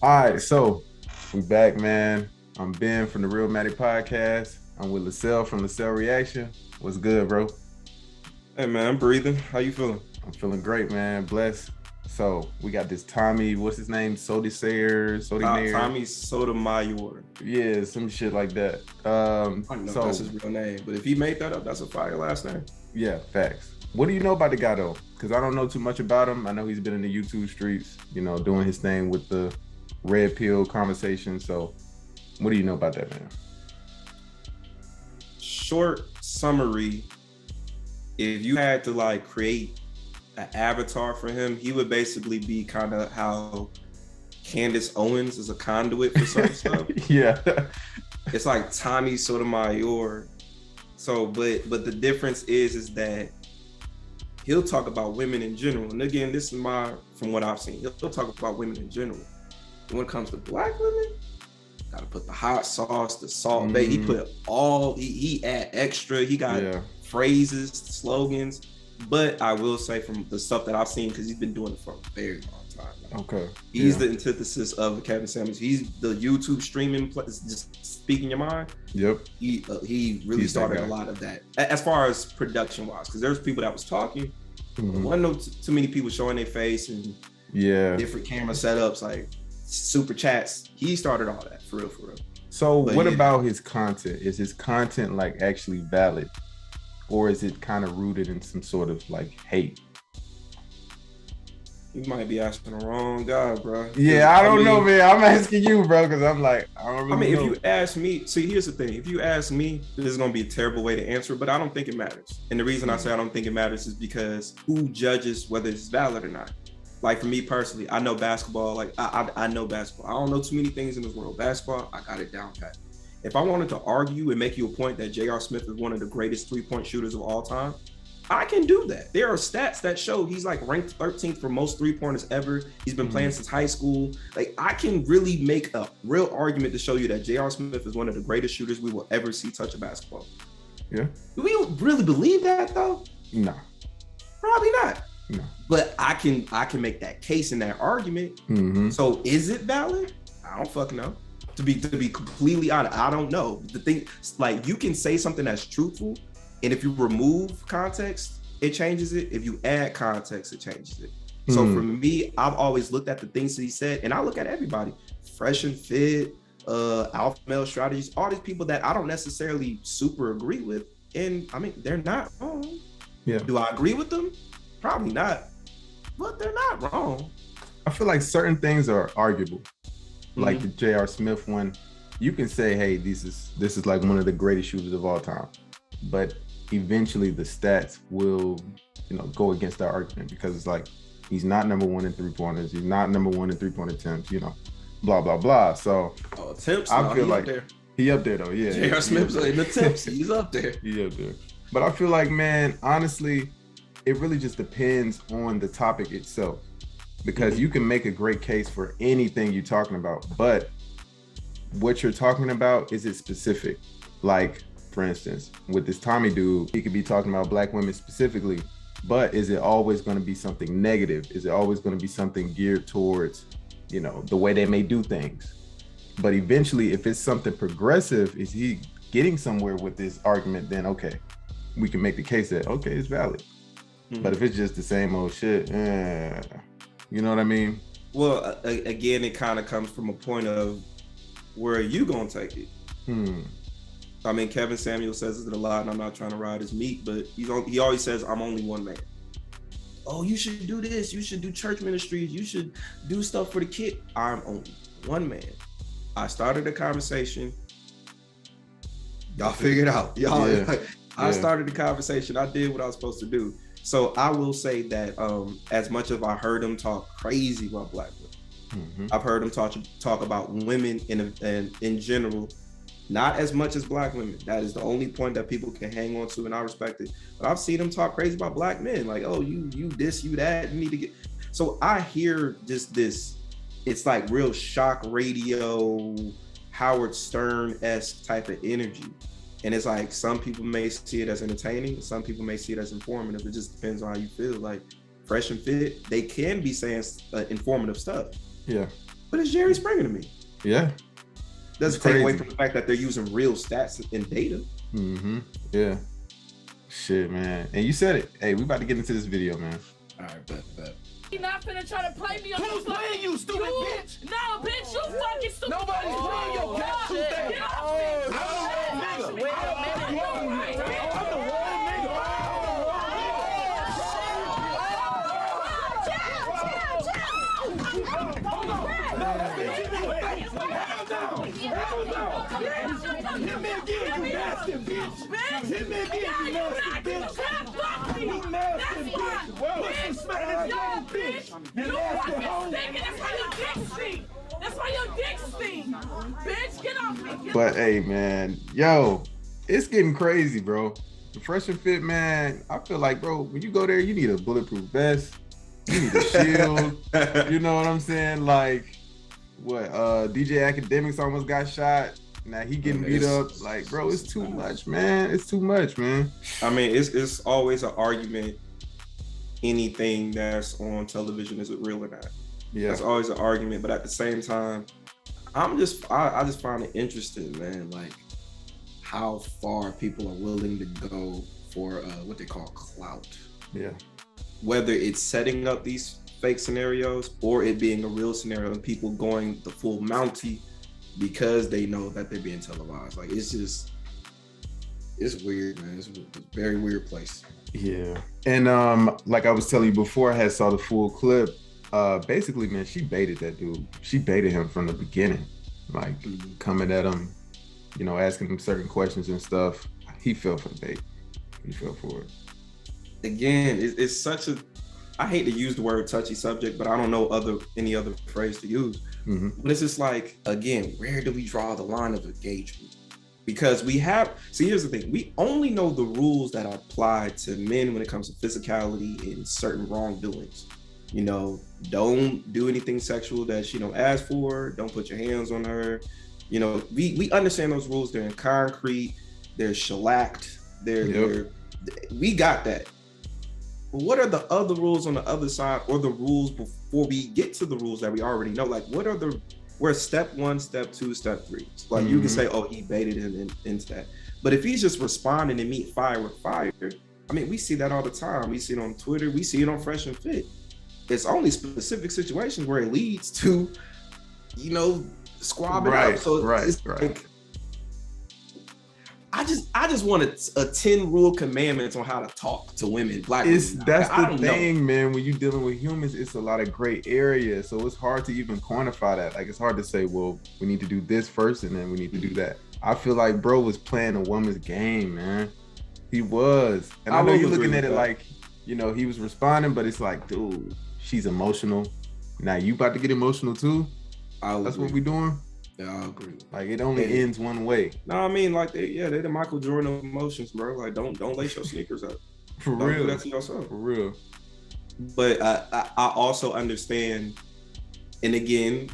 All right, so we back, man. I'm Ben from the Realmatic Podcast. I'm with Lasalle from Lasalle Reaction. What's good, bro? Hey man, I'm breathing. How you feeling? I'm feeling great, man. Blessed. So we got this Tommy, what's his name? Sotomayor. Tommy Sotomayor. Yeah, some shit like that. I don't know if So that's his real name, but if he made that up, that's a fire last name. yeah, facts. What do you know about the guy though? Because I don't know too much about him. I know he's been in the YouTube streets, doing his thing with the red pill conversation. So what do you know about that, man? Short summary, if you had to like create an avatar for him, he would basically be kind of how Candace Owens is a conduit for certain stuff. Yeah. It's like Tommy Sotomayor. So, but the difference is that he'll talk about women in general. And again, this is from what I've seen, he'll talk about women in general. And when it comes to black women, gotta put the hot sauce, the salt bay. He put he add extra. He got phrases, slogans. But I will say from the stuff that I've seen, because he's been doing it for a very long time. Like, Okay. He's the antithesis of Kevin Samuels. He's the YouTube streaming, just speaking your mind. Yep. He really started a lot of that as far as production wise, because there's people that was talking. Wasn't too many people showing their face and different camera setups, like super chats. He started all that for real. So what about his content? Is his content like actually valid? Or is it kind of rooted in some sort of like hate? You might be asking the wrong guy, bro. Yeah, I don't know, man. I'm asking you, bro, because I'm like, I don't really know. If you ask me, see, here's the thing. If you ask me, this is going to be a terrible way to answer, but I don't think it matters. And the reason I say I don't think it matters is because who judges whether it's valid or not? Like for me personally, I know basketball. Like I know basketball. I don't know too many things in this world. Basketball, I got it down pat. If I wanted to argue and make you a point that J.R. Smith is one of the greatest three-point shooters of all time, I can do that. There are stats that show he's like ranked 13th for most three-pointers ever. He's been playing since high school. Like I can really make a real argument to show you that J.R. Smith is one of the greatest shooters we will ever see touch a basketball. Yeah. Do we really believe that though? No. Probably not. No. But I can make that case in that argument. So is it valid? I don't fucking know. To be completely honest, I don't know. The thing, like, you can say something that's truthful, and if you remove context, it changes it. If you add context, it changes it. So for me, I've always looked at the things that he said, and I look at everybody, Fresh&Fit, Alpha Male Strategies, all these people that I don't necessarily super agree with, and I mean, they're not wrong. Yeah. Do I agree with them? Probably not, but they're not wrong. I feel like certain things are arguable. Like the J.R. Smith one, you can say, hey, this is like one of the greatest shooters of all time. But eventually the stats will, go against that argument, because it's like he's not number one in three-pointers, he's not number one in three-point attempts, blah, blah, blah. So attempts, I feel like he up there though, yeah. J.R. Smith's in attempts, he's up there. He up there. But I feel like, man, honestly, it really just depends on the topic itself. Because you can make a great case for anything you're talking about, but what you're talking about, is it specific? Like, for instance, with this Tommy dude, he could be talking about black women specifically, but is it always going to be something negative? Is it always going to be something geared towards, the way they may do things? But eventually, if it's something progressive, is he getting somewhere with this argument? Then, okay, we can make the case that, okay, it's valid. But if it's just the same old shit, you know what I mean? Well, again, it kind of comes from a point of, where are you going to take it? I mean, Kevin Samuels says it a lot, and I'm not trying to ride his meat, but he always says, I'm only one man. Oh, you should do this. You should do church ministries. You should do stuff for the kid. I'm only one man. I started a conversation. Y'all figure it out. I started the conversation. I did what I was supposed to do. So I will say that as much as I heard him talk crazy about black women, I've heard him talk about women in general, not as much as black women. That is the only point that people can hang on to, and I respect it. But I've seen him talk crazy about black men, like, oh, you this, you that, you need to get. So I hear just this, it's like real shock radio, Howard Stern-esque type of energy. And it's like, some people may see it as entertaining, some people may see it as informative. It just depends on how you feel. Like Fresh&Fit, they can be saying informative stuff. Yeah. But it's Jerry Springer to me. Yeah. Doesn't take away from the fact that they're using real stats and data. Yeah. Shit, man. And you said it. Hey, we about to get into this video, man. All right, bet. You're not finna try to play me. Who's playing you, stupid bitch? No, bitch, you fucking stupid. Nobody's playing your cat shit. Get off me. I'm the real nigga. Hit me again, you nasty bitch. Hit me again, you nasty bitch. You nasty bitch. Pussy smelling bitch. You nasty hoe. That's why your dick stink. Bitch, get off me. But hey, man, yo, it's getting crazy, bro. The Fresh and Fit, man, I feel like, bro, when you go there, you need a bulletproof vest. You need a shield. You know what I'm saying? Like, what, DJ Academics almost got shot. Now he getting beat up. Like, bro, it's too much, man. It's too much, man. I mean, it's always an argument. Anything that's on television, is it real or not? Yeah, that's always an argument. But at the same time, I just find it interesting, man. Like how far people are willing to go for what they call clout. Yeah. Whether it's setting up these fake scenarios or it being a real scenario and people going the full Mountie because they know that they're being televised. Like it's weird, man. It's a very weird place. Yeah. And like I was telling you before, I had saw the full clip. Basically, man, she baited that dude. She baited him from the beginning. Like coming at him, you know, asking him certain questions and stuff. He fell for the bait. He fell for it. Again, it's such a, I hate to use the word touchy subject, but I don't know any other phrase to use. But it's just like, again, where do we draw the line of engagement? Because here's the thing, we only know the rules that apply to men when it comes to physicality and certain wrongdoings. You know, don't do anything sexual that she don't ask for, don't put your hands on her. You know, we understand those rules, they're in concrete, they're shellacked, we got that. But what are the other rules on the other side, or the rules before we get to the rules that we already know? Like, where's step 1, step 2, step 3? Like, you can say, oh, he baited him into that. But if he's just responding and meet fire with fire, I mean, we see that all the time. We see it on Twitter. We see it on Fresh and Fit. It's only specific situations where it leads to, you know, squabbing up. So it's like, I just want a 10 rule commandments on how to talk to women, black women. That's the thing, man. When you're dealing with humans, it's a lot of gray area. So it's hard to even quantify that. Like, it's hard to say, well, we need to do this first and then we need to do that. I feel like bro was playing a woman's game, man. He was. And I know you're looking at it like, you know, he was responding, but it's like, dude, she's emotional. Now you about to get emotional too? That's what we doing? Yeah, I agree. Like, it only ends one way. No, I mean, like, they're the Michael Jordan of emotions, bro. Like, don't lace your sneakers up. For don't real. Do that to yourself. For real. But I also understand, and again,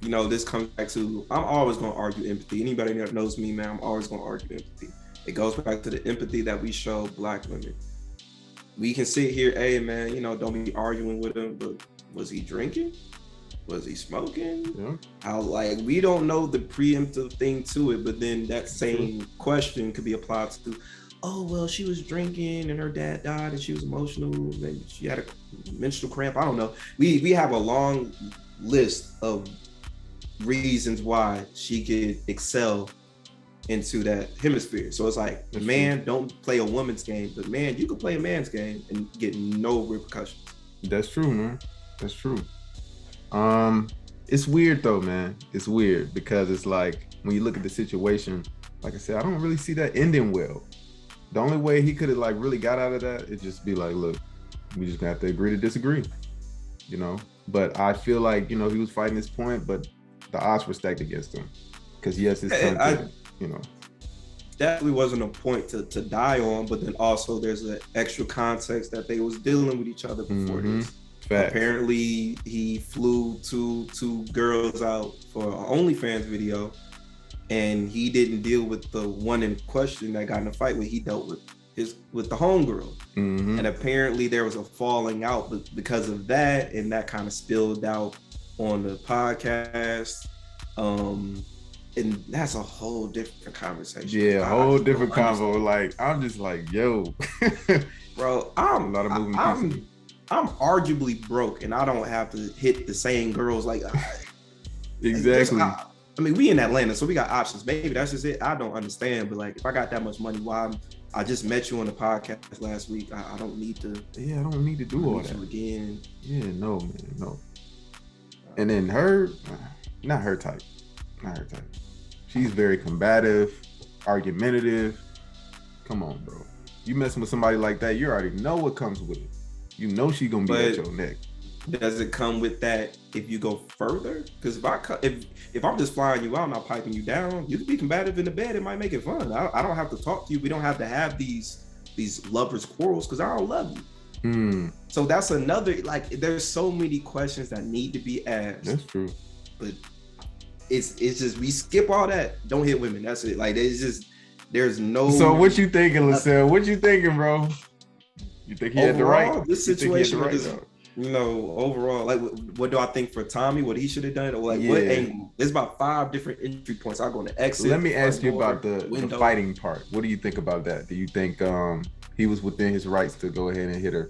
you know, this comes back to, I'm always going to argue empathy. Anybody that knows me, man, I'm always going to argue empathy. It goes back to the empathy that we show black women. We can sit here, hey, man, you know, don't be arguing with him, but was he drinking? Was he smoking? Yeah. How, like, we don't know the preemptive thing to it, but then that same question could be applied to, oh, well, she was drinking and her dad died and she was emotional. Maybe she had a menstrual cramp. I don't know. We have a long list of reasons why she could excel into that hemisphere. So it's like, man, don't play a woman's game, but man, you can play a man's game and get no repercussions. That's true, man. That's true. It's weird though, man. It's weird because it's like, when you look at the situation, like I said, I don't really see that ending well. The only way he could have like really got out of that is just be like, look, we just gonna have to agree to disagree, you know? But I feel like, you know, he was fighting this point, but the odds were stacked against him. Because yes, it's something, you know. Definitely wasn't a point to die on, but then also there's an extra context that they was dealing with each other before this. Fact. Apparently, he flew two girls out for an OnlyFans video, and he didn't deal with the one in question that got in a fight when he dealt with the homegirl. And apparently there was a falling out because of that, and that kind of spilled out on the podcast. And that's a whole different conversation. Yeah, a whole different convo. Like, I'm just like, yo. Bro, a lot of moving pieces. I'm arguably broke and I don't have to hit the same girls like exactly. I mean, we in Atlanta, so we got options. Maybe that's just it. I don't understand, but like, if I got that much money, why I just met you on the podcast last week. I don't need to. Yeah, I don't need to do all that again. Yeah, no, man, no. And then her, not her type. She's very combative, argumentative. Come on, bro. You messing with somebody like that, you already know what comes with it. You know she gonna be at your neck. Does it come with that if you go further? Because if I'm just flying you out, I'm not piping you down. You can be combative in the bed. It might make it fun. I don't have to talk to you. We don't have to have these lovers quarrels because I don't love you. So that's another, like, there's so many questions that need to be asked. That's true. But it's just, we skip all that. Don't hit women. That's it. Like, there's no. So what you thinking, Lasalle? What you thinking, bro? You think he had the right? This situation overall, like, what do I think for Tommy? What he should have done, or like what angle? There's about 5 different entry points. I'll go to exit. Let me ask you about the fighting part. What do you think about that? Do you think he was within his rights to go ahead and hit her?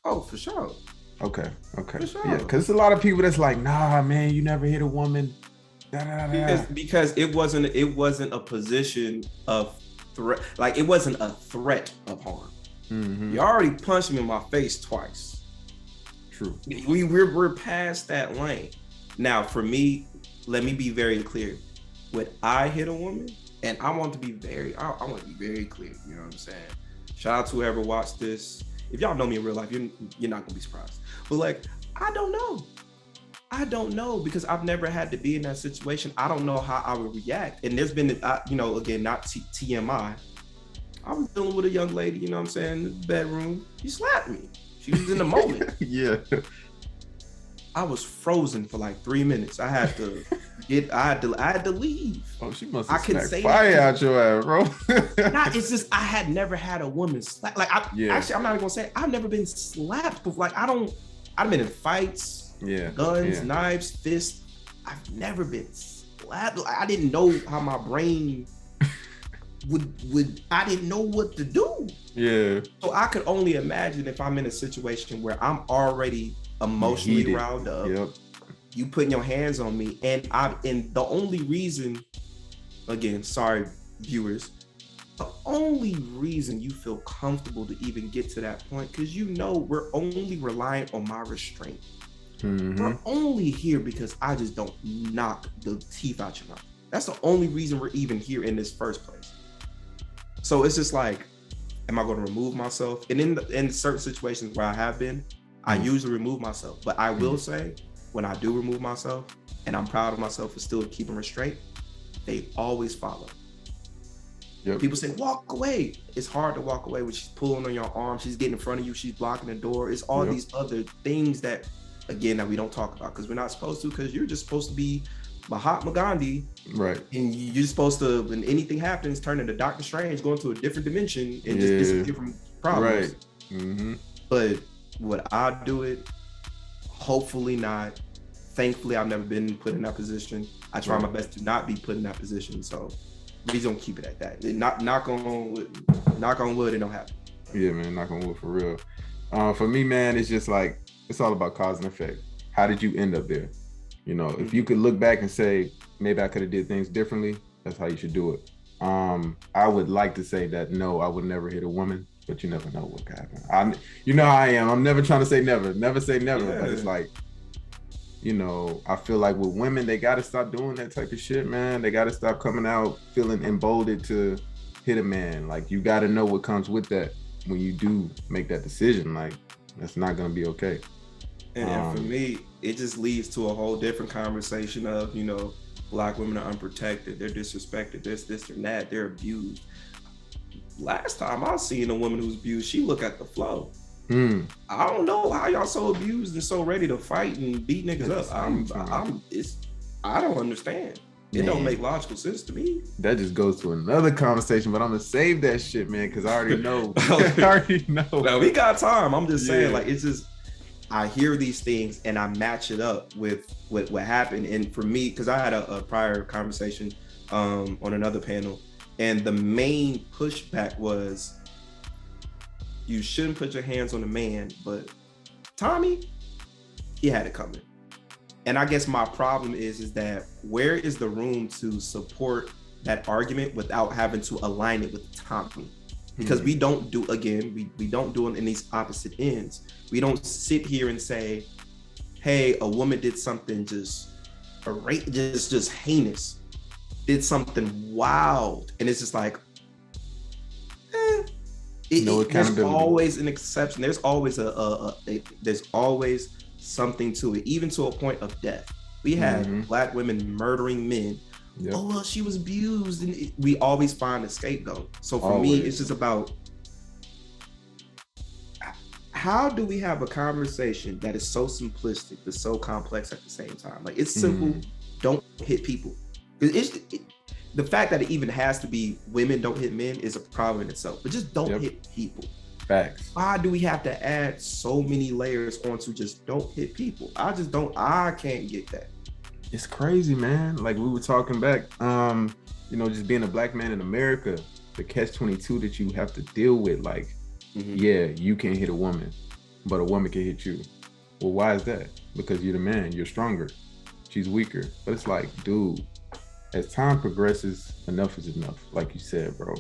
Oh, for sure. Okay. For sure. Yeah, because there's a lot of people that's like, nah, man, you never hit a woman. Because it wasn't a position of threat. Like, it wasn't a threat of harm. You already punched me in my face twice. True. We're past that lane. Now, for me, let me be very clear. When I hit a woman, and I want to be very clear. You know what I'm saying? Shout out to whoever watched this. If y'all know me in real life, you're not gonna be surprised. But like, I don't know because I've never had to be in that situation. I don't know how I would react. And there's been, again, not TMI. I was dealing with a young lady, you know what I'm saying, in the bedroom. She slapped me. She was in the moment. Yeah. I was frozen for like 3 minutes. I had to leave. Oh, she must have smacked fire out your ass, bro. It's just, I had never had a woman slap. Like, actually, I'm not even gonna say I've never been slapped before. Like, I've been in fights, guns, knives, fists. I've never been slapped. Like, I didn't know how my brain I didn't know what to do. Yeah. So I could only imagine if I'm in a situation where I'm already emotionally riled up. Yep. You putting your hands on me, and the only reason, again, sorry viewers, the only reason you feel comfortable to even get to that point, because we're only reliant on my restraint. We're only here because I just don't knock the teeth out your mouth. That's the only reason we're even here in this first place. So it's just like, am I going to remove myself? And in certain situations where I have been, I usually remove myself. But I will say, when I do remove myself, and I'm proud of myself for still keeping restraint, they always follow. Yep. People say, walk away. It's hard to walk away when she's pulling on your arm. She's getting in front of you. She's blocking the door. It's all these other things that we don't talk about because we're not supposed to, because you're just supposed to be Mahatma Gandhi, right? And you're supposed to, when anything happens, turn into Doctor Strange, go into a different dimension and just disappear from problems. Right. But would I do it? Hopefully not. Thankfully, I've never been put in that position. I try my best to not be put in that position. So we just don't keep it at that. Knock on wood, it don't happen. Yeah, man, knock on wood for real. For me, man, it's just like, it's all about cause and effect. How did you end up there? You know, if you could look back and say, maybe I could have did things differently, that's how you should do it. I would like to say that, no, I would never hit a woman, but you never know what could happen. You know how I am. I'm never trying to say never say never, but it's like, I feel like with women, they got to stop doing that type of shit, man. They got to stop coming out feeling emboldened to hit a man. Like, you got to know what comes with that when you do make that decision. Like, that's not going to be okay. And for me, it just leads to a whole different conversation of, Black women are unprotected, they're disrespected, this, and that, they're abused. Last time I seen a woman who was abused, she looked at the flow. I don't know how y'all so abused and so ready to fight and beat niggas up. I don't understand. It don't make logical sense to me. That just goes to another conversation, but I'm gonna save that shit, man, because I already know. I already know. No, we got time. I'm just saying, like, it's just, I hear these things and I match it up with what happened. And for me, because I had a prior conversation on another panel, and the main pushback was, you shouldn't put your hands on a man, but Tommy, he had it coming. And I guess my problem is that where is the room to support that argument without having to align it with Tommy? Because we don't do, again, we don't do it in these opposite ends. We don't sit here and say, hey, a woman did something just heinous, did something wild. And it's just like, there's always an exception. There's always there's always something to it, even to a point of death. We have Black women murdering men. Yep. Oh, well, she was abused, and we always find a scapegoat. So for me, it's just about, how do we have a conversation that is so simplistic but so complex at the same time? Like, it's simple. Don't hit people. The fact that it even has to be women don't hit men is a problem in itself, but just don't hit people. Facts. Why do we have to add so many layers onto just don't hit people? I can't get that. It's crazy, man. Like we were talking back, just being a Black man in America, the catch-22 that you have to deal with. Like, yeah, you can't hit a woman, but a woman can hit you. Well, why is that? Because you're the man, you're stronger. She's weaker. But it's like, dude, as time progresses, enough is enough. Like you said, bro.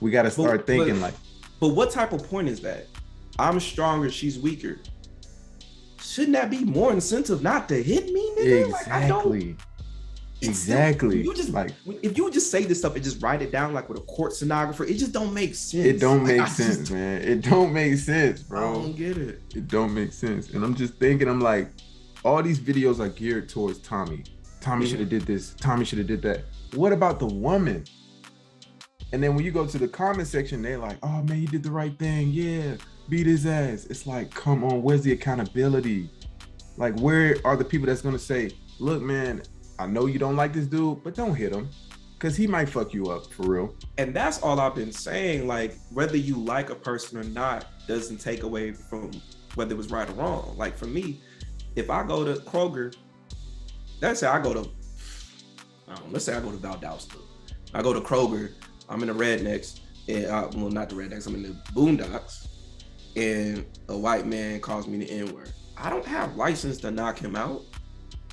We got to start thinking like. But what type of point is that? I'm stronger, she's weaker. Shouldn't that be more incentive not to hit me, nigga? Exactly. Exactly. If you just say this stuff and just write it down like with a court stenographer, it just don't make sense. It don't make sense, man. It don't make sense, bro. I don't get it. It don't make sense. And I'm just thinking, I'm like, all these videos are geared towards Tommy. Tommy should have did this. Tommy should have did that. What about the woman? And then when you go to the comment section, they're like, oh man, you did the right thing. Yeah, beat his ass. It's like, come on, where's the accountability? Like, where are the people that's gonna say, look, man, I know you don't like this dude, but don't hit him, because he might fuck you up for real. And that's all I've been saying. Like, whether you like a person or not doesn't take away from whether it was right or wrong. Like, for me, if I go to Kroger, let's say I go to Valdosta. I go to Kroger, I'm in the Rednecks, and not the Rednecks, I'm in the Boondocks, and a white man calls me the N-word. I don't have license to knock him out.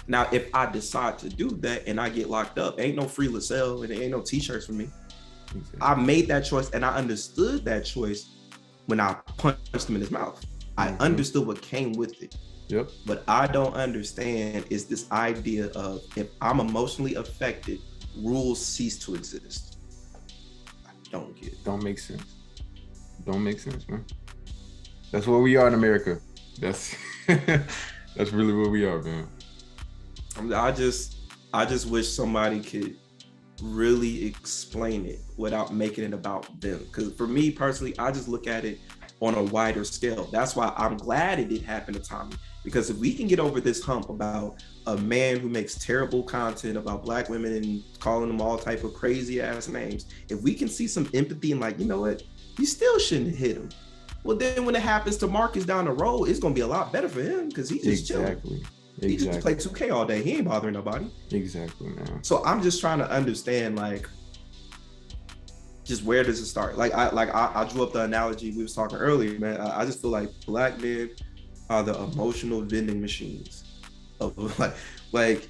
Now, if I decide to do that and I get locked up, ain't no free Lasalle and there ain't no t-shirts for me. Exactly. I made that choice and I understood that choice when I punched him in his mouth. I understood what came with it. Yep. What I don't understand is this idea of, if I'm emotionally affected, rules cease to exist. I don't get it. Don't make sense. Don't make sense, man. That's where we are in America. That's that's really where we are, man. I just wish somebody could really explain it without making it about them. Because for me personally, I just look at it on a wider scale. That's why I'm glad it did happen to Tommy. Because if we can get over this hump about a man who makes terrible content about Black women and calling them all type of crazy ass names, if we can see some empathy and like, you know what, you still shouldn't hit him. Well, then when it happens to Marcus down the road, it's gonna be a lot better for him because he's just chilling. He just play 2K all day. He ain't bothering nobody. Exactly, man. So I'm just trying to understand, like, just where does it start? Like I drew up the analogy we was talking earlier, man. I just feel like Black men are the emotional vending machines of like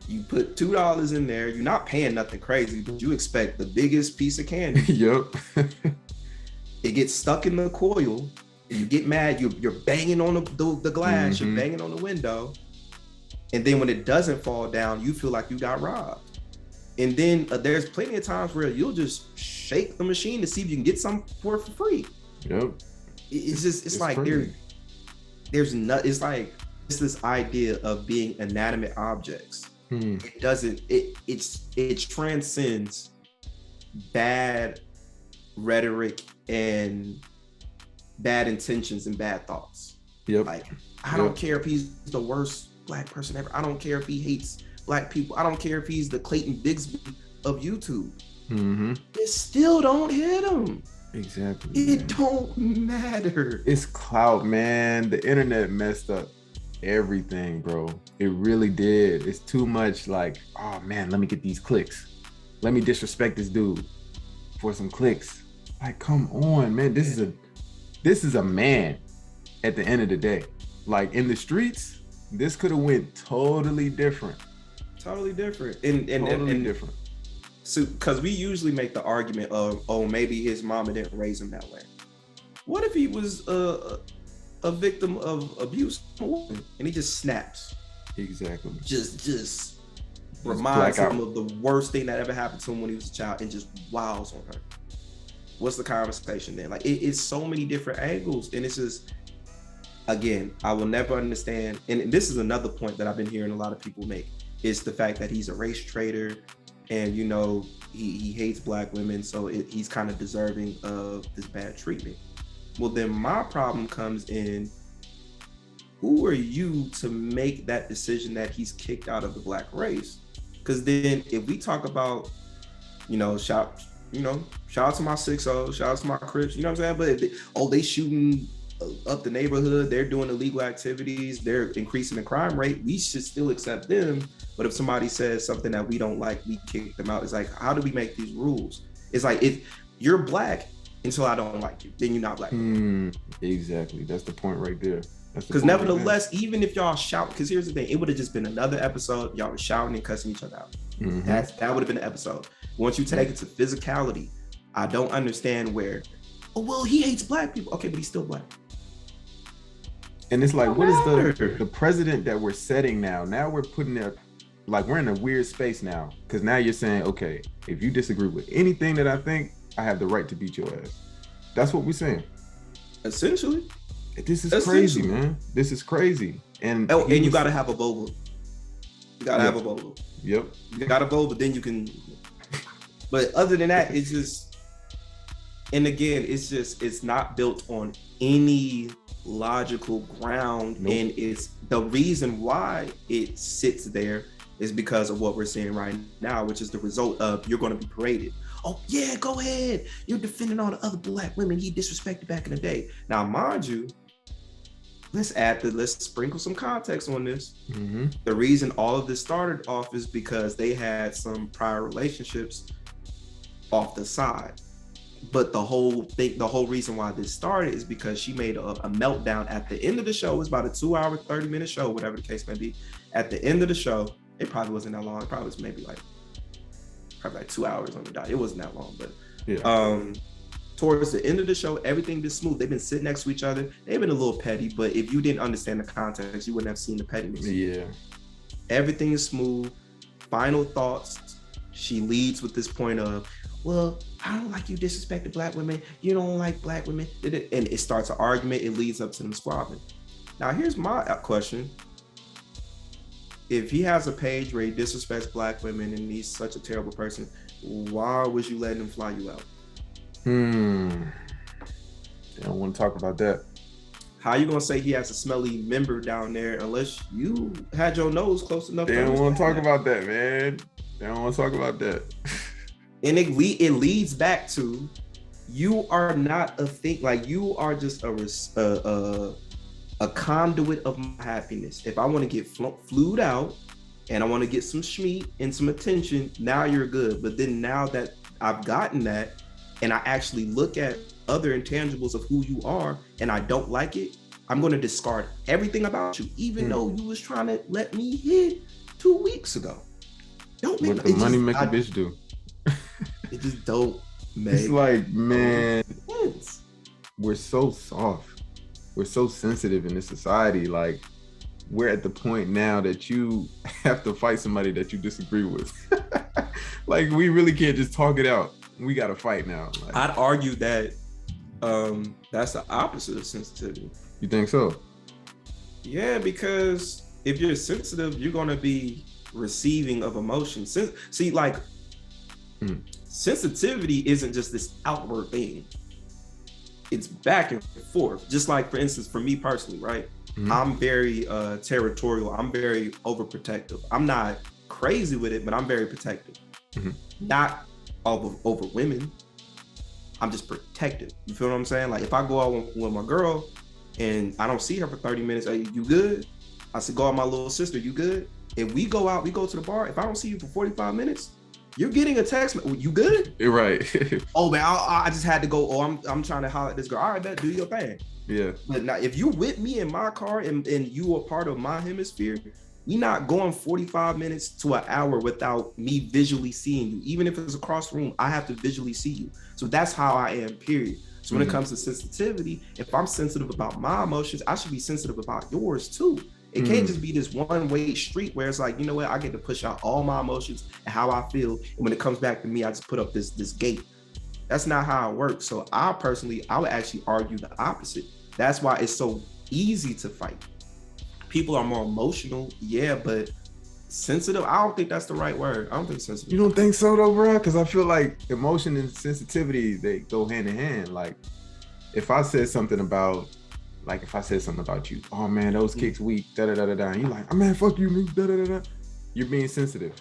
you put $2 in there, you're not paying nothing crazy, but you expect the biggest piece of candy. Yep. It gets stuck in the coil. You get mad. You're banging on the glass. You're banging on the window. And then when it doesn't fall down, you feel like you got robbed. And then there's plenty of times where you'll just shake the machine to see if you can get some for it for free. Yep. It's like there's this idea of being inanimate objects. It transcends bad rhetoric and bad intentions and bad thoughts. Yep. Like, I don't care if he's the worst Black person ever. I don't care if he hates Black people. I don't care if he's the Clayton Bigsby of YouTube. It still don't hit him. Exactly. It don't matter. It's clout, man. The internet messed up everything, bro. It really did. It's too much like, oh man, let me get these clicks. Let me disrespect this dude for some clicks. Like, come on, man. This is a man at the end of the day. Like in the streets, this could have went totally different. Totally different. Totally different. So, because we usually make the argument of, oh, maybe his mama didn't raise him that way. What if he was a victim of abuse and he just snaps? Exactly. Just reminds him of the worst thing that ever happened to him when he was a child and just wows on her. What's the conversation then? Like, it's so many different angles, and it's just, again, I will never understand. And this is another point that I've been hearing a lot of people make, is the fact that he's a race traitor, and you know he hates black women, so he's kind of deserving of this bad treatment. Well, then my problem comes in, who are you to make that decision that he's kicked out of the black race? Because then if we talk about, shout out to my 6-0, shout out to my Crips, you know what I'm saying? But they shooting up the neighborhood, they're doing illegal activities, they're increasing the crime rate, we should still accept them. But if somebody says something that we don't like, we kick them out. It's like, how do we make these rules? It's like, if you're black until I don't like you, then you're not black. Exactly. That's the point right there. Because nevertheless, even if y'all shout, because here's the thing, it would have just been another episode, y'all were shouting and cussing each other out. That would have been the episode. Once you take it to physicality, I don't understand where, oh, well, he hates black people. Okay, but he's still black. And it's like, what is the precedent that we're setting now? Now we're putting it, like, we're in a weird space now. Because now you're saying, okay, if you disagree with anything that I think, I have the right to beat your ass. That's what we're saying. Essentially. This is crazy, man. This is crazy. And you got to have a vulva. You got to have a vulva. Yep. You got a vulva, then you can. But other than that, it's just, and again, it's not built on any logical ground. Nope. And it's the reason why it sits there is because of what we're seeing right now, which is the result of you're going to be paraded. Oh yeah, go ahead. You're defending all the other black women he disrespected back in the day. Now, mind you, let's sprinkle some context on this. The reason all of this started off is because they had some prior relationships off the side. But the whole reason why this started is because she made a meltdown at the end of the show. It was about a 2-hour, 30-minute show, whatever the case may be. At the end of the show, it probably wasn't that long. It probably was maybe like 2 hours on the dot. It wasn't that long, but towards the end of the show, everything been smooth. They've been sitting next to each other. They've been a little petty, but if you didn't understand the context, you wouldn't have seen the pettiness. Yeah. Everything is smooth. Final thoughts. She leads with this point of, well, I don't like you disrespecting black women. You don't like black women. And it starts an argument. It leads up to them squabbling. Now, here's my question. If he has a page where he disrespects black women and he's such a terrible person, why was you letting him fly you out? I don't want to talk about that. How you gonna say he has a smelly member down there unless you had your nose close enough? They don't want to talk about that, man. They don't want to talk about that. And it leads back to, you are not a thing. Like, you are just a conduit of my happiness. If I want to get flued out and I want to get some schmeat and some attention, now you're good. But then now that I've gotten that and I actually look at other intangibles of who you are and I don't like it, I'm going to discard everything about you, even though you was trying to let me hit 2 weeks ago. What the money make a bitch do? It just don't make. It's like, man, we're so soft. We're so sensitive in this society. Like, we're at the point now that you have to fight somebody that you disagree with. Like, we really can't just talk it out. We got to fight now. Like, I'd argue that that's the opposite of sensitivity. You think so? Yeah, because if you're sensitive, you're going to be receiving of emotion. See, like, sensitivity isn't just this outward thing. It's back and forth. Just like, for instance, for me personally, right? I'm very territorial. I'm very overprotective. I'm not crazy with it, but I'm very protective. Not over women. I'm just protective. You feel what I'm saying? Like, if I go out with my girl and I don't see her for 30 minutes, are you good? I said, "Go out, my little sister. You good?" If we go out, we go to the bar. If I don't see you for 45 minutes, you're getting a text. You good? You're right. Oh man, I just had to go. Oh, I'm trying to holler at this girl. All right, bet, do your thing. Yeah. But now, if you with me in my car and you are part of my hemisphere, we not going 45 minutes to an hour without me visually seeing you. Even if it's across the room, I have to visually see you. So that's how I am, period. So when it comes to sensitivity, if I'm sensitive about my emotions, I should be sensitive about yours too. It can't just be this one-way street where it's like, you know what, I get to push out all my emotions and how I feel. And when it comes back to me, I just put up this gate. That's not how it works. So I would actually argue the opposite. That's why it's so easy to fight. People are more emotional, yeah, but sensitive, I don't think that's the right word. I don't think sensitive. You don't think so though, bro? Because I feel like emotion and sensitivity, they go hand in hand. Like if I said something about you, oh man, those kicks weak, da-da-da-da-da, and you're like, oh man, fuck you, nigga, da-da-da-da. You're being sensitive.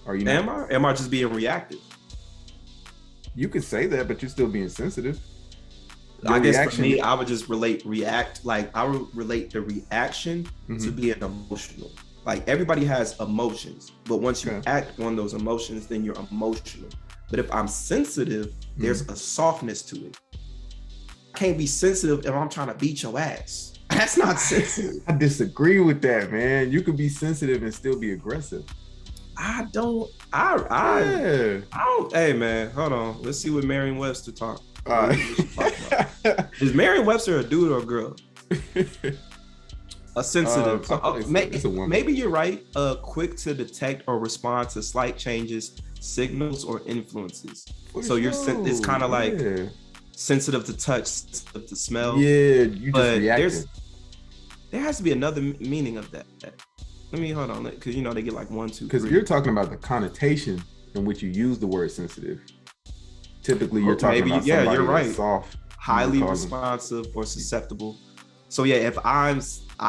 Are you not? Am I just being reactive? You could say that, but you're still being sensitive. I guess for me, I would just relate the reaction to being emotional. Like everybody has emotions, but once you act on those emotions, then you're emotional. But if I'm sensitive, there's a softness to it. I can't be sensitive if I'm trying to beat your ass. That's not sensitive. I disagree with that, man. You can be sensitive and still be aggressive. I don't. Hey man, hold on. Let's see what Merriam-Webster talk. Is Merriam-Webster a dude or a girl? A sensitive. Maybe you're right. Quick to detect or respond to slight changes, signals, or influences. It's kind of like sensitive to touch, sensitive to smell. Yeah, you just reacting. There has to be another meaning of that. Let me hold on, because they get like 1, 2, 3. Because you're talking about the connotation in which you use the word sensitive. Typically, you're talking about somebody you're right. That's soft, highly responsive or susceptible. So yeah, if I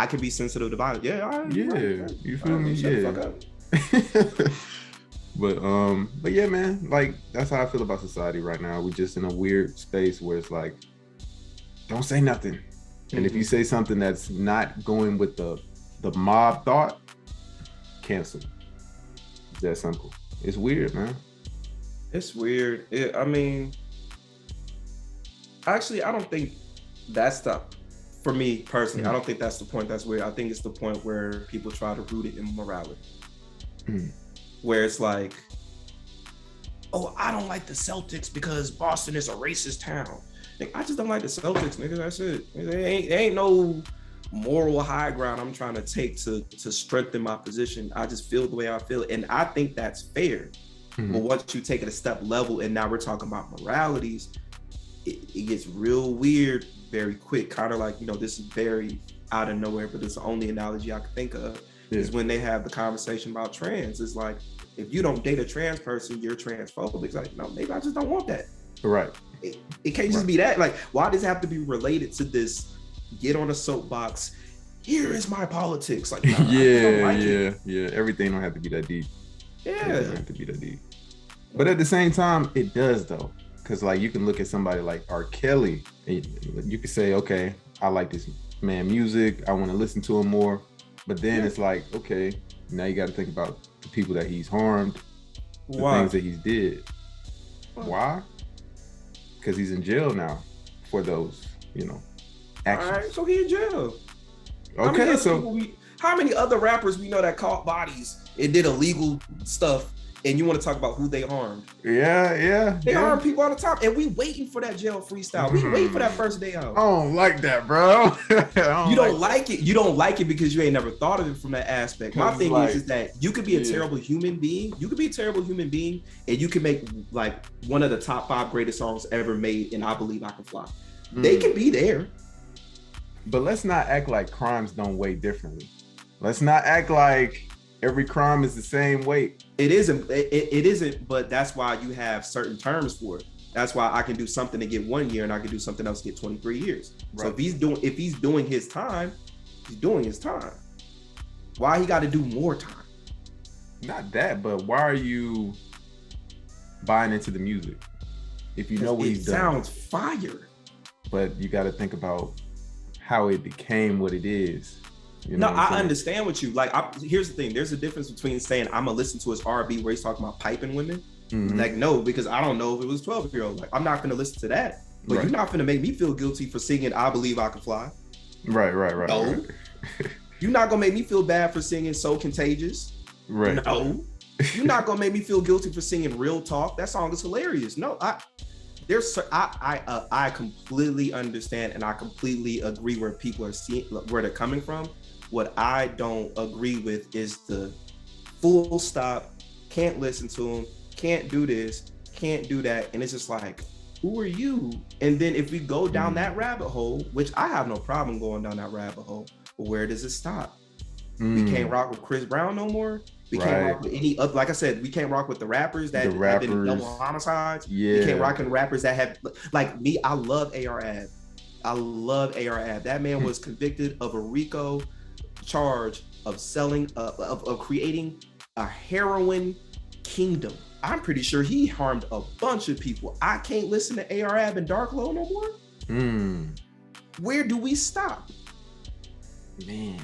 can be sensitive about it. Yeah, you feel me? Yeah. But yeah, man, like that's how I feel about society right now. We're just in a weird space where it's like, don't say nothing, and if you say something that's not going with the mob thought, cancel. It's that simple. It's weird, man. It's weird. Actually, I don't think that's for me personally, I don't think that's the point that's weird. I think it's the point where people try to root it in morality. Where it's like, oh, I don't like the Celtics because Boston is a racist town. Like, I just don't like the Celtics, nigga. That's it. There ain't no moral high ground I'm trying to take to strengthen my position. I just feel the way I feel. And I think that's fair. But once you take it a step level and now we're talking about moralities, it gets real weird very quick. Kind of like, this is very out of nowhere, but it's the only analogy I can think of is when they have the conversation about trans. It's like, if you don't date a trans person, you're transphobic. It's like, no, maybe I just don't want that. Right. It can't just be that. Like, why does it have to be related to this? Get on a soapbox. Here is my politics. Like, nah, yeah. Everything don't have to be that deep. Everything don't have to be that deep. But at the same time, it does though. Because like you can look at somebody like R. Kelly and you could say, okay, I like this man music. I want to listen to him more. But then it's like, okay, now you got to think about the people that he's harmed, the things that he's did. Why? Because he's in jail now for those, actions. All right, so he in jail. Okay, how many other rappers we know that caught bodies and did illegal stuff? And you want to talk about who they harmed? Yeah. They harm people all the time, and we waiting for that jail freestyle. We waiting for that first day out. I don't like that, bro. You don't like it. You don't like it because you ain't never thought of it from that aspect. My thing is that you could be a terrible human being. You could be a terrible human being, and you can make like one of the top 5 greatest songs ever made. And I Believe I Can Fly. They can be there. But let's not act like crimes don't weigh differently. Let's not act like every crime is the same weight. It isn't. It isn't. But that's why you have certain terms for it. That's why I can do something to get 1 year, and I can do something else to get 23 years. Right. So if he's doing his time, he's doing his time. Why he got to do more time? Not that, but why are you buying into the music if you know what he's done? It sounds fire. But you got to think about how it became what it is. You know I understand what you like. Here's the thing: there's a difference between saying I'm gonna listen to his R&B where he's talking about piping women. Like, no, because I don't know if it was 12-year-old. Like, I'm not gonna listen to that. But you're not gonna make me feel guilty for singing "I Believe I Can Fly." Right. No. You're not gonna make me feel bad for singing "So Contagious." Right. No. You're not gonna make me feel guilty for singing "Real Talk." That song is hilarious. No, I completely understand and I completely agree where people are seeing where they're coming from. What I don't agree with is the full stop, can't listen to him, can't do this, can't do that. And it's just like, who are you? And then if we go down that rabbit hole, which I have no problem going down that rabbit hole, but where does it stop? We can't rock with Chris Brown no more. We can't rock with any other, like I said, we can't rock with the rappers that have been double homicides. Yeah. We can't rock with rappers that have, like me, I love A.R. Ab. That man was convicted of a RICO charge of selling, of creating a heroin kingdom. I'm pretty sure he harmed a bunch of people. I can't listen to A.R. Ab and Dark Low no more. Where do we stop? Man.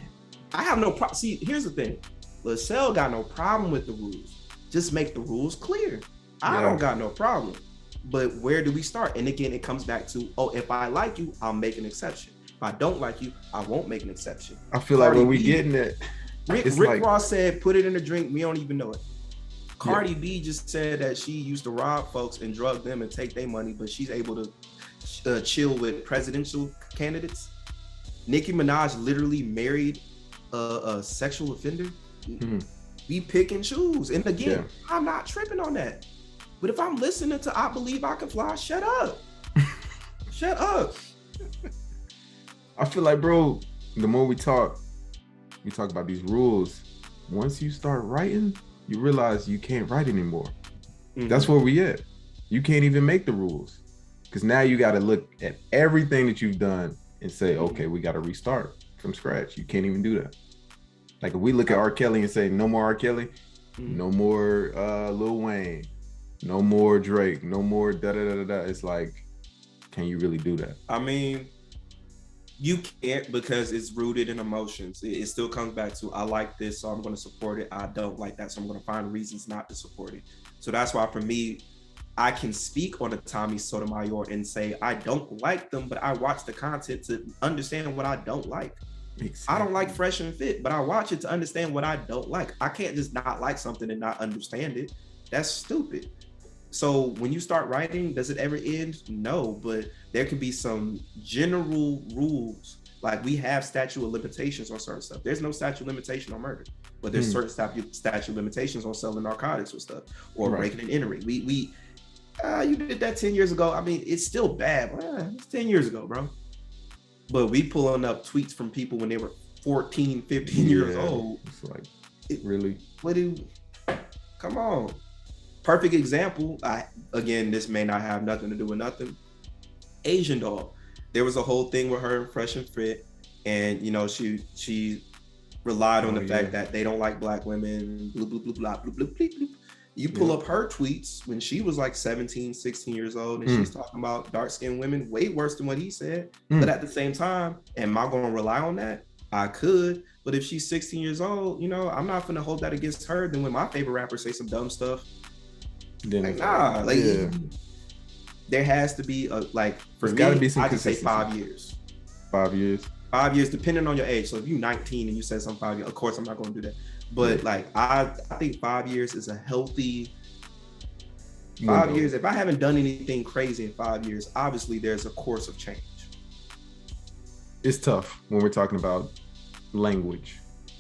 I have no problem. See, here's the thing. Lasalle got no problem with the rules. Just make the rules clear. I don't got no problem. But where do we start? And again, it comes back to, if I like you, I'll make an exception. If I don't like you, I won't make an exception. I feel like when we getting it, Rick Ross said, put it in a drink. We don't even know it. Cardi B just said that she used to rob folks and drug them and take their money, but she's able to chill with presidential candidates. Nicki Minaj literally married a sexual offender. We pick and choose. And again, I'm not tripping on that. But if I'm listening to I Believe I Can Fly, shut up. Shut up. I feel like, bro, the more we talk about these rules. Once you start writing, you realize you can't write anymore. That's where we at. You can't even make the rules. Because now you got to look at everything that you've done and say, okay, we got to restart from scratch. You can't even do that. Like if we look at R. Kelly and say, no more R. Kelly, no more Lil Wayne, no more Drake, no more da-da-da-da-da. It's like, can you really do that? I mean, you can't, because it's rooted in emotions. It still comes back to, I like this, so I'm going to support it. I don't like that, so I'm going to find reasons not to support it. So that's why for me, I can speak on a Tommy Sotomayor and say, I don't like them, but I watch the content to understand what I don't like. Exactly. I don't like Fresh and Fit, but I watch it to understand what I don't like. I can't just not like something and not understand it. That's stupid. So when you start writing, does it ever end? No, but there can be some general rules. Like we have statute of limitations on certain stuff. There's no statute of limitation on murder, but there's certain statute of limitations on selling narcotics or stuff, or breaking and entering. You did that 10 years ago. I mean, it's still bad. It's 10 years ago, bro. But we pulling up tweets from people when they were 14, 15 years old. It's like, really? Come on. Perfect example. Again, this may not have nothing to do with nothing. Asian doll. There was a whole thing with her in Fresh and Fit, and she relied on the fact that they don't like black women. Blah, blah, blah, blah, blah, blah, blah, blah. You pull up her tweets when she was like 17, 16 years old, and she's talking about dark-skinned women way worse than what he said. But at the same time, am I going to rely on that? I could, but if she's 16 years old, I'm not going to hold that against her. Then when my favorite rappers say some dumb stuff, there has to be for me, I can say 5 years. 5 years? 5 years, depending on your age. So if you're 19 and you said some 5 years, of course I'm not going to do that. But I think 5 years is a healthy 5 years. If I haven't done anything crazy in 5 years, obviously there's a course of change. It's tough when we're talking about language,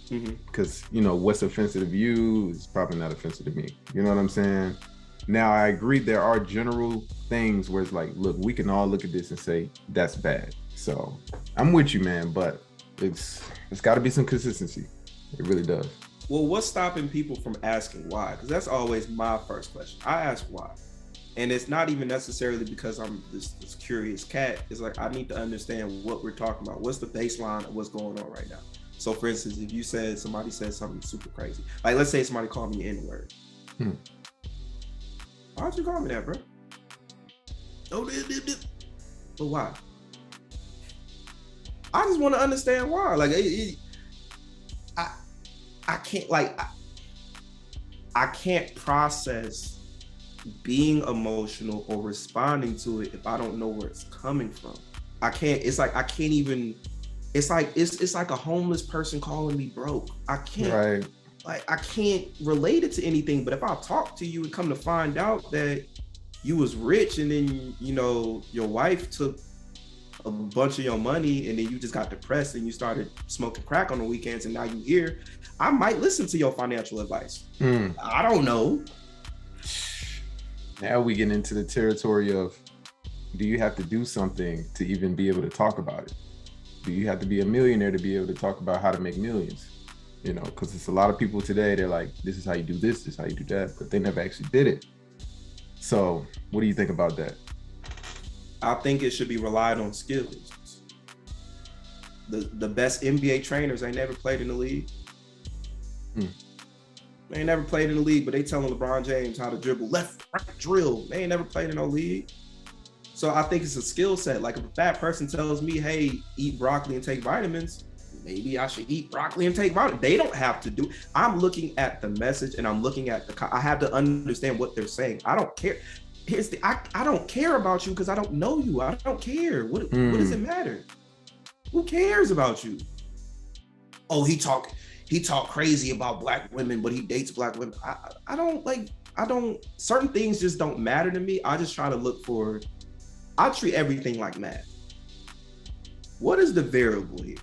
because what's offensive to you is probably not offensive to me. You know what I'm saying? Now I agree there are general things where it's like, look, we can all look at this and say that's bad. So I'm with you, man, but it's got to be some consistency. It really does. Well, what's stopping people from asking why? Because that's always my first question. I ask why. And it's not even necessarily because I'm this curious cat. It's like, I need to understand what we're talking about. What's the baseline of what's going on right now? So for instance, if somebody said something super crazy, like let's say somebody called me N-word. Why'd you call me that, bro? But why? I just want to understand why. Like, I can't like I can't process being emotional or responding to it if I don't know where it's coming from. I can't. It's like I can't even. It's like a homeless person calling me broke. I can't. Right. Like I can't relate it to anything. But if I talk to you and come to find out that you was rich and then your wife took a bunch of your money and then you just got depressed and you started smoking crack on the weekends and now you here, I might listen to your financial advice. I don't know. Now we get into the territory of, do you have to do something to even be able to talk about it? Do you have to be a millionaire to be able to talk about how to make millions? Because it's a lot of people today, they're like, this is how you do this is how you do that, but they never actually did it. So what do you think about that? I think it should be relied on skills. The best NBA trainers ain't never played in the league. They ain't never played in the league, but they telling LeBron James how to dribble left, right, drill. They ain't never played in no league. So I think it's a skill set. Like if a fat person tells me, hey, eat broccoli and take vitamins, maybe I should eat broccoli and take vitamins. They don't have to do. I'm looking at the message and I'm looking at I have to understand what they're saying. I don't care. I don't care about you because I don't know you. I don't care. What does it matter? Who cares about you? Oh, he talk crazy about black women, but he dates black women. I don't, certain things just don't matter to me. I just try to look for, I treat everything like math. What is the variable here?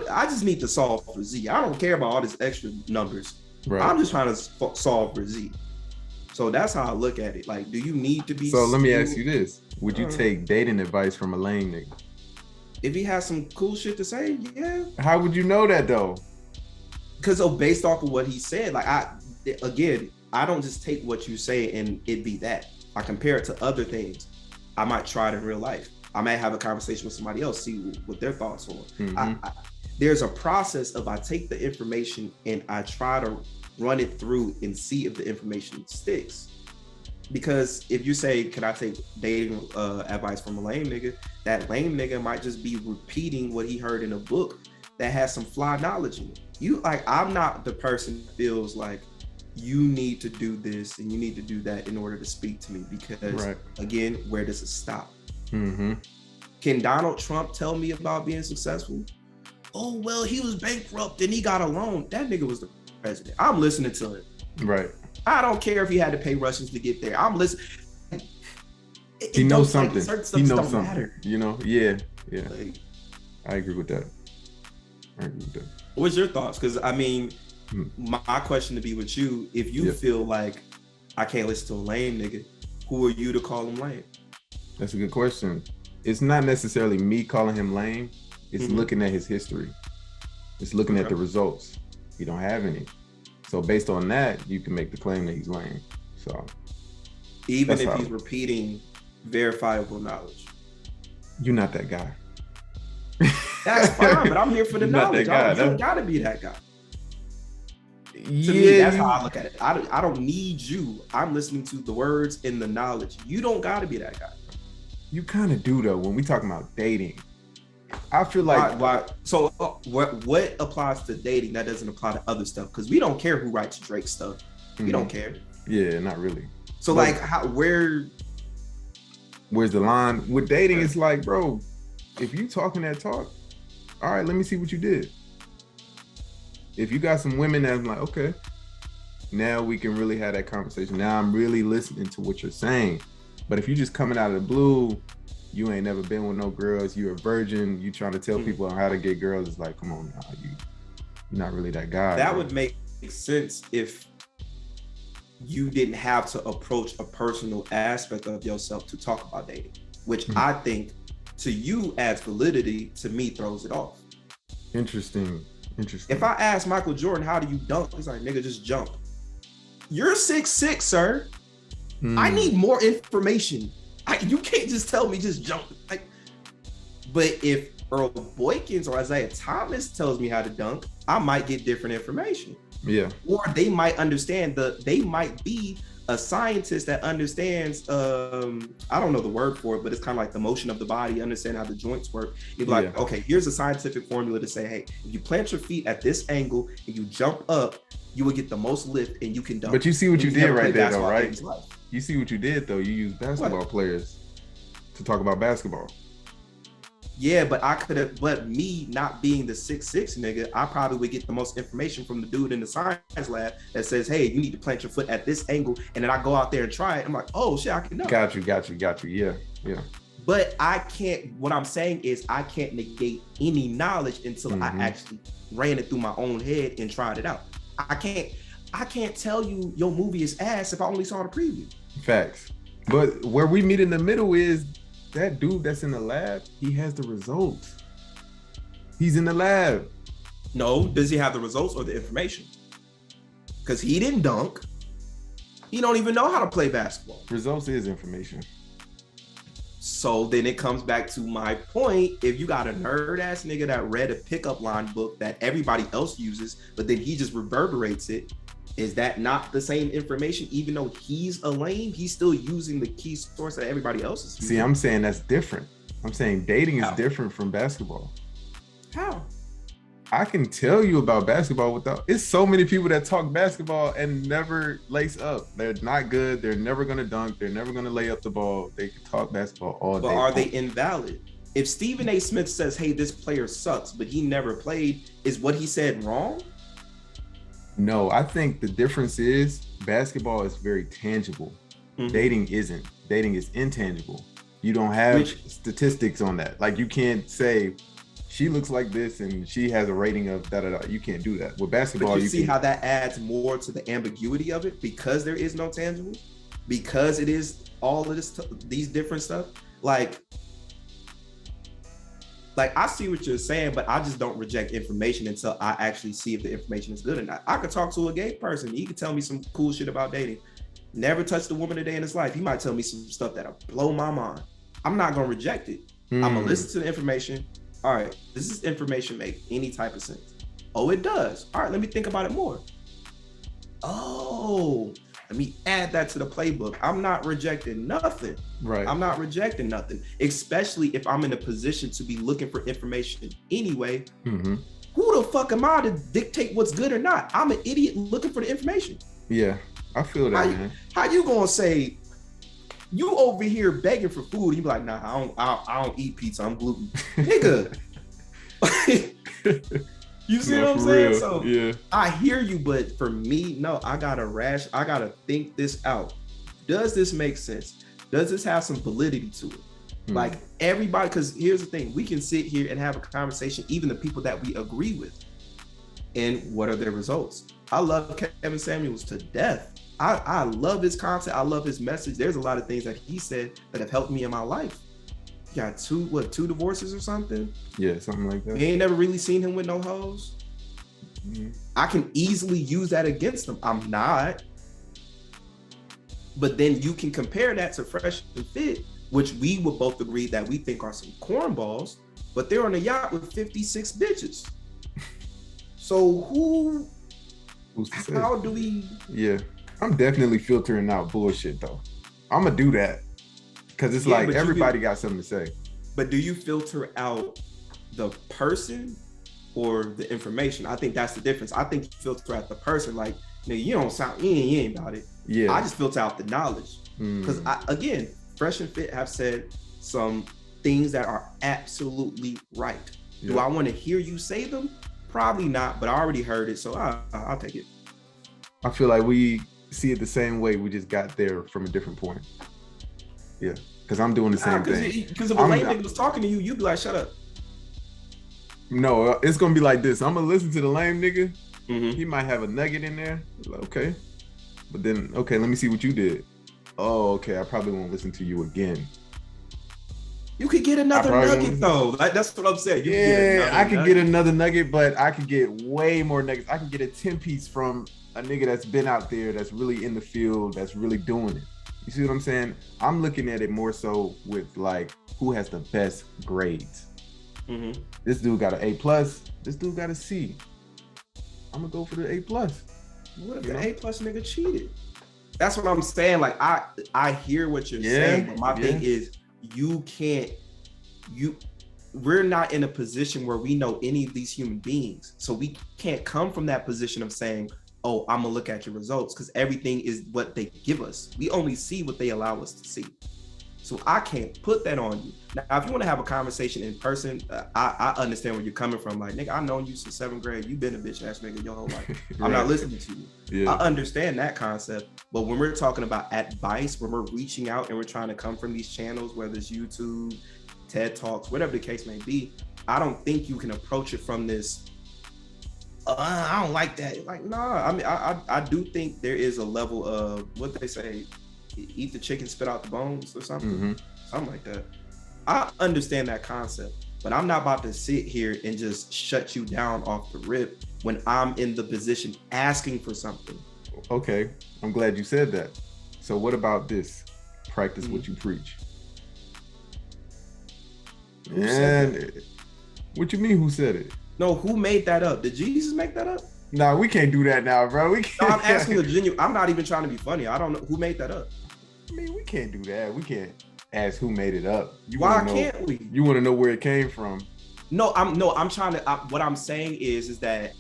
I just need to solve for Z. I don't care about all these extra numbers. Right. I'm just trying to solve for Z. So that's how I look at it. Like, do you need to be? So let me ask you this. Would you take dating advice from a lame nigga? If he has some cool shit to say, yeah. How would you know that though? Because based off of what he said, like I don't just take what you say and it be that. I compare it to other things. I might try it in real life. I might have a conversation with somebody else, see what their thoughts are. There's a process of I take the information and I try to run it through and see if the information sticks. Because if you say, can I take dating advice from a lame nigga? That lame nigga might just be repeating what he heard in a book that has some fly knowledge in it. I'm not the person that feels like you need to do this and you need to do that in order to speak to me. Because again, where does it stop? Can Donald Trump tell me about being successful? Oh, well, he was bankrupt and he got a loan. That nigga was the president. I'm listening to it. Right. I don't care if he had to pay Russians to get there. I'm listening. He knows something. He knows something. Matter. Yeah. I agree with that. What's your thoughts? Because I mean, my question to be with you, if you feel like I can't listen to a lame nigga, who are you to call him lame? That's a good question. It's not necessarily me calling him lame. It's looking at his history. It's looking at the results. He don't have any. So based on that, you can make the claim that he's lame. So even if he's repeating verifiable knowledge, you're not that guy. That's fine, but I'm here for the knowledge. You don't gotta be that guy. To me, that's how I look at it. I don't need you. I'm listening to the words and the knowledge. You don't gotta be that guy. You kind of do though. When we talking about dating, I feel like why? So what applies to dating that doesn't apply to other stuff? Because we don't care who writes Drake stuff. We don't care. Yeah, not really. So like, where's the line with dating? It's like, bro, if you talking that talk, all right, let me see what you did. If you got some women that's like, okay, now we can really have that conversation. Now I'm really listening to what you're saying. But if you just coming out of the blue, you ain't never been with no girls, you're a virgin, you trying to tell people how to get girls, it's like, come on now, you're not really that guy. That would make sense if you didn't have to approach a personal aspect of yourself to talk about dating, which I think to you adds validity, to me throws it off. Interesting. If I ask Michael Jordan, how do you dunk? He's like, nigga, just jump. You're 6'6", sir. I need more information. You can't just tell me just jump. But if Earl Boykins or Isaiah Thomas tells me how to dunk, I might get different information. Yeah. Or they might understand they might be a scientist that understands, I don't know the word for it, but it's kind of like the motion of the body, understand how the joints work. You'd be like, okay, here's a scientific formula to say, hey, if you plant your feet at this angle and you jump up, you will get the most lift and you can dunk. But you see what you did right there, though, right? You see what you did, though. You used basketball players to talk about basketball. Yeah, but I could have, but me not being the 6'6" nigga, I probably would get the most information from the dude in the science lab that says, hey, you need to plant your foot at this angle. And then I go out there and try it. I'm like, oh shit, I can know. Got you. Yeah. But I can't, what I'm saying is I can't negate any knowledge until I actually ran it through my own head and tried it out. I can't tell you your movie is ass if I only saw the preview. Facts. But where we meet in the middle is that dude that's in the lab, he has the results. He's in the lab. No, does he have the results or the information? Because he didn't dunk. He don't even know how to play basketball. Results is information. So then it comes back to my point. If you got a nerd ass nigga that read a pickup line book that everybody else uses, but then he just reverberates it, is that not the same information? Even though he's a lame, he's still using the key source that everybody else is using. See, I'm saying that's different. I'm saying dating is different from basketball. How? I can tell you about basketball without, it's so many people that talk basketball and never lace up. They're not good. They're never going to dunk. They're never going to lay up the ball. They can talk basketball all day. But are they invalid? If Stephen A. Smith says, hey, this player sucks, but he never played, is what he said wrong? No, I think the difference is basketball is very tangible. Dating isn't. Dating is intangible. You don't have statistics on that. Like you can't say she looks like this and she has a rating of da-da-da. You can't do that. With basketball, but you see how that adds more to the ambiguity of it because there is no tangible, because it is all of this, these different stuff. Like I see what you're saying, but I just don't reject information until I actually see if the information is good or not. I could talk to a gay person. He could tell me some cool shit about dating. Never touched a woman a day in his life. He might tell me some stuff that'll blow my mind. I'm not going to reject it. I'm going to listen to the information. All right, does this information make any type of sense? Oh, it does. All right, let me think about it more. Oh, let me add that to the playbook. I'm not rejecting nothing. Right. I'm not rejecting nothing, especially if I'm in a position to be looking for information anyway. Who the fuck am I to dictate what's good or not? I'm an idiot looking for the information. Yeah, I feel that, man. How you gonna say you over here begging for food? You be like, nah, I don't eat pizza. I'm gluten, nigga. You see what I'm saying? Real. So yeah. I hear you, but for me, no, I gotta think this out. Does this make sense? Does this have some validity to it? Like everybody, because here's the thing, we can sit here and have a conversation, even the people that we agree with. And what are their results? I love Kevin Samuels to death. I love his content. I love his message. There's a lot of things that he said that have helped me in my life. He got two divorces or something? Yeah, something like that. You ain't never really seen him with no hoes. I can easily use that against him. I'm not. But then you can compare that to Fresh and Fit, which we would both agree that we think are some cornballs, but they're on a yacht with 56 bitches. So who's to say? How do we? Yeah, I'm definitely filtering out bullshit though. I'm gonna do that because it's like everybody got something to say. But do you filter out the person or the information? I think that's the difference. I think you filter out the person. Like, nigga, you don't sound, you ain't about it. Yeah. I just filter out the knowledge. Because again, Fresh and Fit have said some things that are absolutely right. Yeah. Do I want to hear you say them? Probably not, but I already heard it, so I'll take it. I feel like we see it the same way. We just got there from a different point. Yeah, because I'm doing the same thing. Because if a lame nigga was talking to you, you'd be like, shut up. No, it's going to be like this. I'm going to listen to the lame nigga. He might have a nugget in there. Like, okay. But then, okay, let me see what you did. Oh, okay, I probably won't listen to you again. You could get another nugget though. Like, that's what I'm saying. I could get another nugget, but I could get way more nuggets. I could get a 10-piece from a nigga that's been out there, that's really in the field, that's really doing it. You see what I'm saying? I'm looking at it more so with like, who has the best grades? This dude got an A+. This dude got a C. I'm gonna go for the A+. What if the A+ nigga cheated? That's what I'm saying. Like I hear what you're saying, but my thing is we're not in a position where we know any of these human beings. So we can't come from that position of saying, oh, I'm gonna look at your results, because everything is what they give us. We only see what they allow us to see. So I can't put that on you. Now, if you want to have a conversation in person, I understand where you're coming from. Like, nigga, I've known you since 7th grade. You've been a bitch ass nigga your whole life. Right. I'm not listening to you. Yeah. I understand that concept. But when we're talking about advice, when we're reaching out and we're trying to come from these channels, whether it's YouTube, TED Talks, whatever the case may be, I don't think you can approach it from this, I don't like that. Like, nah, I mean, I do think there is a level of what they say, eat the chicken, spit out the bones or something, something like that. I understand that concept, but I'm not about to sit here and just shut you down off the rip when I'm in the position asking for something. Okay, I'm glad you said that. So what about this? Practice what you preach. And what you mean, who said it? No, who made that up? Did Jesus make that up? Nah, we can't do that now, bro. We can't. No, I'm asking a genuine. I'm not even trying to be funny. I don't know who made that up. I mean, we can't do that. We can't ask who made it up. Why can't we? You want to know where it came from? No, I'm trying to. What I'm saying is that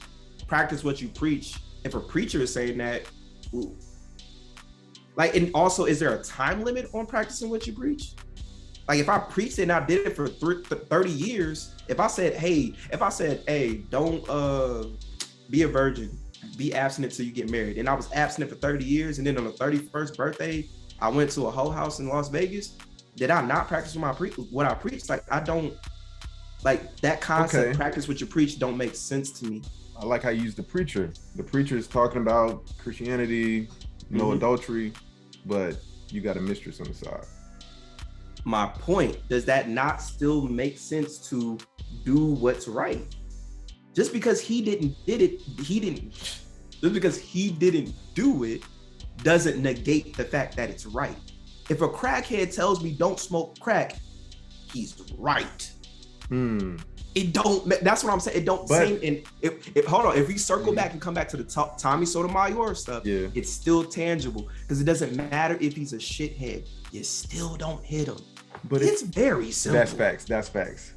practice what you preach. If a preacher is saying that, like, and also, is there a time limit on practicing what you preach? Like, if I preached it and I did it for 30 years, if I said, hey, don't be a virgin, be abstinent till you get married, and I was abstinent for 30 years, and then on the 31st birthday, I went to a whole house in Las Vegas, did I not practice what I preached? Like, I don't, like, that concept, practice what you preach, don't make sense to me. I like how you use the preacher. The preacher is talking about Christianity, no adultery, but you got a mistress on the side. My point, does that not still make sense to do what's right? Just because he didn't do it doesn't negate the fact that it's right. If a crackhead tells me don't smoke crack, he's right. It don't, that's what I'm saying. It don't seem, and hold on, if we circle back and come back to the Tommy Sotomayor stuff, it's still tangible, because it doesn't matter if he's a shithead, you still don't hit him. But it's very simple. That's facts.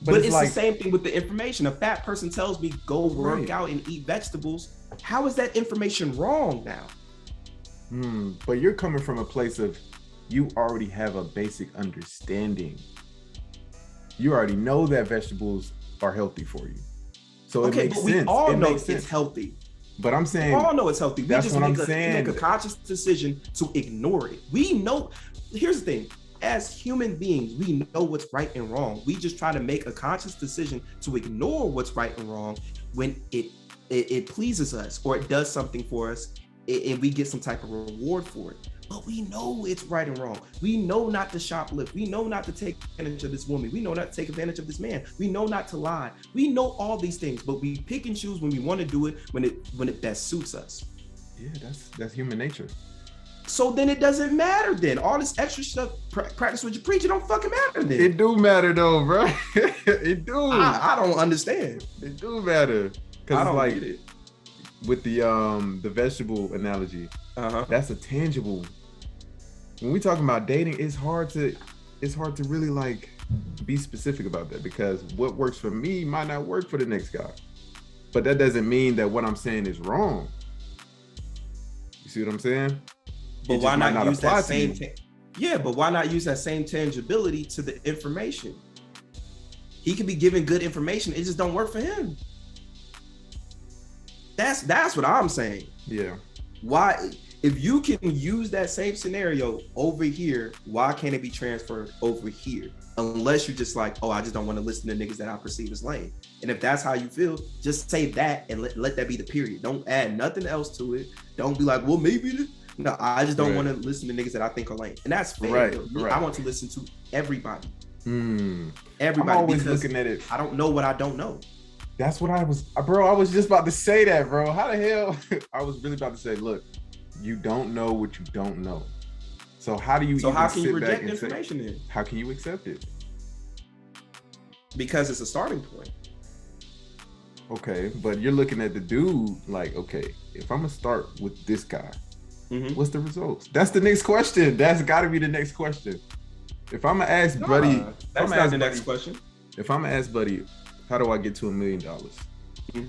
But it's like the same thing with the information. A fat person tells me go work out and eat vegetables. How is that information wrong now? But you're coming from a place of, you already have a basic understanding. You already know that vegetables are healthy for you. So it makes sense. We all know it's healthy. But I'm saying, we all know it's healthy. We that's just what make a conscious decision to ignore it. We know, here's the thing. As human beings, we know what's right and wrong. We just try to make a conscious decision to ignore what's right and wrong when it pleases us or it does something for us and we get some type of reward for it. But we know it's right and wrong. We know not to shoplift. We know not to take advantage of this woman. We know not to take advantage of this man. We know not to lie. We know all these things, but we pick and choose when we want to do it when it best suits us. Yeah, that's human nature. So then it doesn't matter then. All this extra stuff, practice what you preach, it don't fucking matter then. It do matter though, bro. It do. I don't understand. It do matter. Because I don't like get it. With the vegetable analogy, that's a tangible. When we talking about dating, it's hard to really like be specific about that, because what works for me might not work for the next guy. But that doesn't mean that what I'm saying is wrong. You see what I'm saying? But why not use that same? But why not use that same tangibility to the information? He could be giving good information. It just don't work for him. That's what I'm saying. Yeah. Why, if you can use that same scenario over here, why can't it be transferred over here? Unless you're just like, oh, I just don't want to listen to niggas that I perceive as lame. And if that's how you feel, just say that and let that be the period. Don't add nothing else to it. Don't be like, well, maybe. No, I just don't want to listen to niggas that I think are lame. And that's fair. Right. I want to listen to everybody. Everybody. I'm always looking at it. I don't know what I don't know. That's what I was just about to say that, bro. How the hell? I was really about to say, look, you don't know what you don't know. So how do you how can you reject information then? How can you accept it? Because it's a starting point. Okay, but you're looking at the dude like, okay, if I'm gonna start with this guy, What's the results? That's the next question. That's got to be the next question. If I'm gonna ask Buddy, that's not the next question. If I'm gonna ask Buddy, how do I get to $1 million?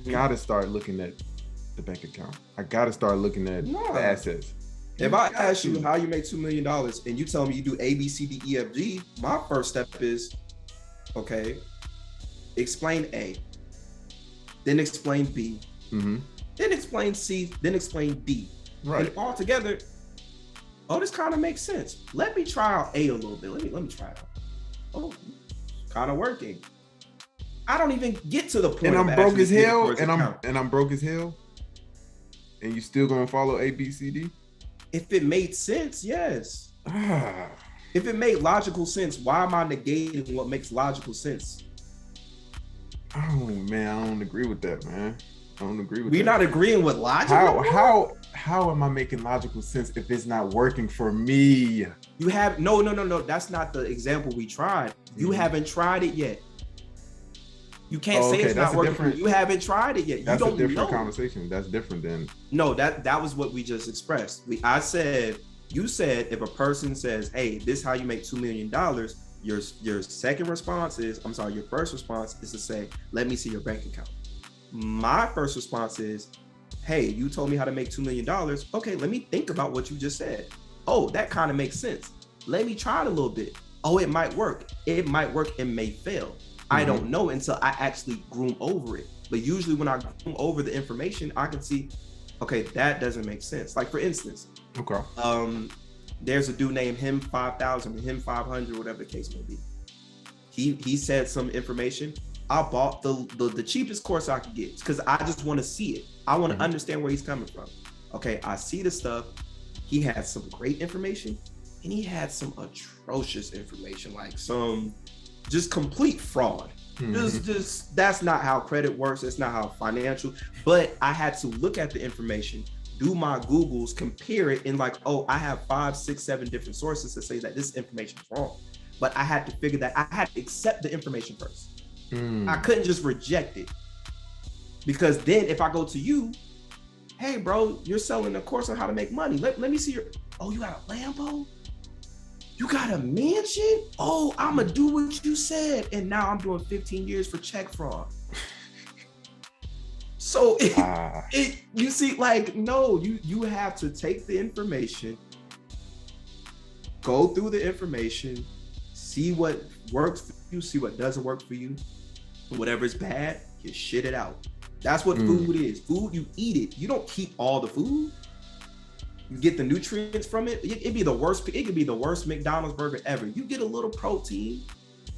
Gotta start looking at the bank account. I gotta start looking at the assets. If I ask you how you make $2 million and you tell me you do A, B, C, D, E, F, G, my first step is, okay, explain A, then explain B, then explain C, then explain D. Right. And all together, this kind of makes sense. Let me try out A a little bit. Let me try it out. Oh, kind of working. I don't even get to the point. And I'm broke as hell. And I'm broke as hell. And you still gonna follow A, B, C, D? If it made sense, yes. If it made logical sense, why am I negating what makes logical sense? Oh man, I don't agree with that, man. I don't agree with that. We're not agreeing with logic. How am I making logical sense if it's not working for me? You have no. That's not the example we tried. You haven't tried it yet. You can't say it's not working for you. You haven't tried it yet. That's you don't a different know. Conversation. That's different than. No, that was what we just expressed. You said if a person says, "Hey, this is how you make $2 million," your second response is, your first response is to say, "Let me see your bank account." My first response is, "Hey, you told me how to make $2 million. Okay, let me think about what you just said. Oh, that kind of makes sense. Let me try it a little bit. Oh, it might work. It might work and may fail. I don't know until I actually groom over it. But usually when I groom over the information, I can see, okay, that doesn't make sense. Like for instance, there's a dude named him 5,000 or him 500, whatever the case may be. He said some information. I bought the cheapest course I could get because I just want to see it. I want to understand where he's coming from. Okay, I see the stuff. He had some great information and he had some atrocious information, like some just complete fraud. Just that's not how credit works. That's not how financial. But I had to look at the information, do my Googles, compare it, and like, I have 5, 6, 7 different sources to say that this information is wrong. But I had to figure that I had to accept the information first. I couldn't just reject it, because then if I go to you, hey bro, you're selling a course on how to make money. Let me see you got a Lambo? You got a mansion? I'ma do what you said. And now I'm doing 15 years for check fraud. So you see, like, no, you have to take the information, go through the information, see what works for you, see what doesn't work for you. Whatever's bad, you shit it out. That's what food is. Food, you eat it. You don't keep all the food. You get the nutrients from it. It could be the worst McDonald's burger ever. You get a little protein,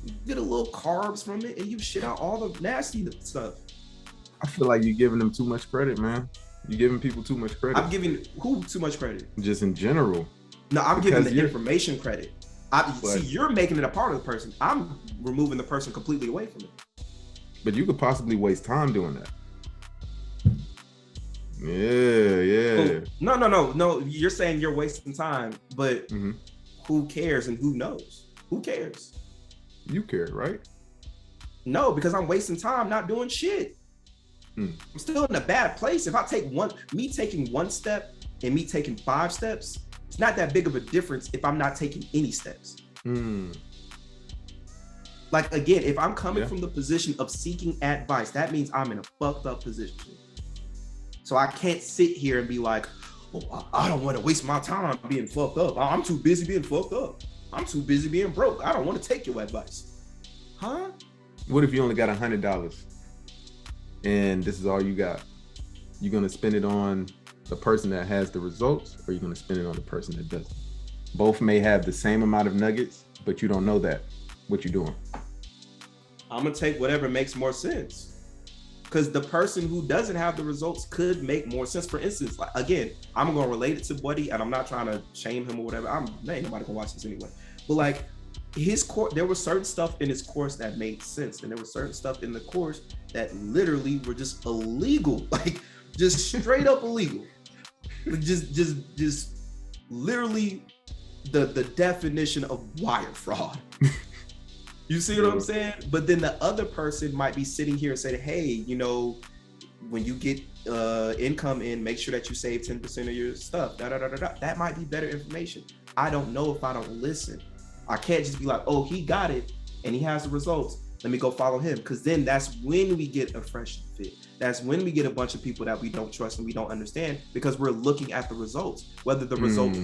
you get a little carbs from it, and you shit out all the nasty stuff. I feel like you're giving them too much credit, man. You're giving people too much credit. I'm giving who too much credit? Just in general. No, I'm giving the information credit. See, you're making it a part of the person. I'm removing the person completely away from it. But you could possibly waste time doing that. Yeah. No. You're saying you're wasting time, but who cares and who knows? Who cares? You care, right? No, because I'm wasting time not doing shit. I'm still in a bad place. If I take me taking 1 step and me taking 5 steps, it's not that big of a difference if I'm not taking any steps. Like, again, if I'm coming from the position of seeking advice, that means I'm in a fucked up position. So I can't sit here and be like, I don't want to waste my time being fucked up. I'm too busy being fucked up. I'm too busy being broke. I don't want to take your advice. Huh? What if you only got $100 and this is all you got? You're going to spend it on the person that has the results, or you're going to spend it on the person that doesn't? Both may have the same amount of nuggets, but you don't know that. What you doing? I'm going to take whatever makes more sense. Because the person who doesn't have the results could make more sense. For instance, like, again, I'm going to relate it to Buddy, and I'm not trying to shame him or whatever. Ain't nobody going to watch this anyway. But like, his course, there was certain stuff in his course that made sense. And there was certain stuff in the course that literally were just illegal. Like, just straight up illegal. Just literally the definition of wire fraud. You see what I'm saying? But then the other person might be sitting here and saying, hey, when you get income in, make sure that you save 10% of your stuff. That might be better information. I don't know if I don't listen. I can't just be like, oh, he got it and he has the results. Let me go follow him. Because then that's when we get a fresh fit. That's when we get a bunch of people that we don't trust and we don't understand, because we're looking at the results, whether the results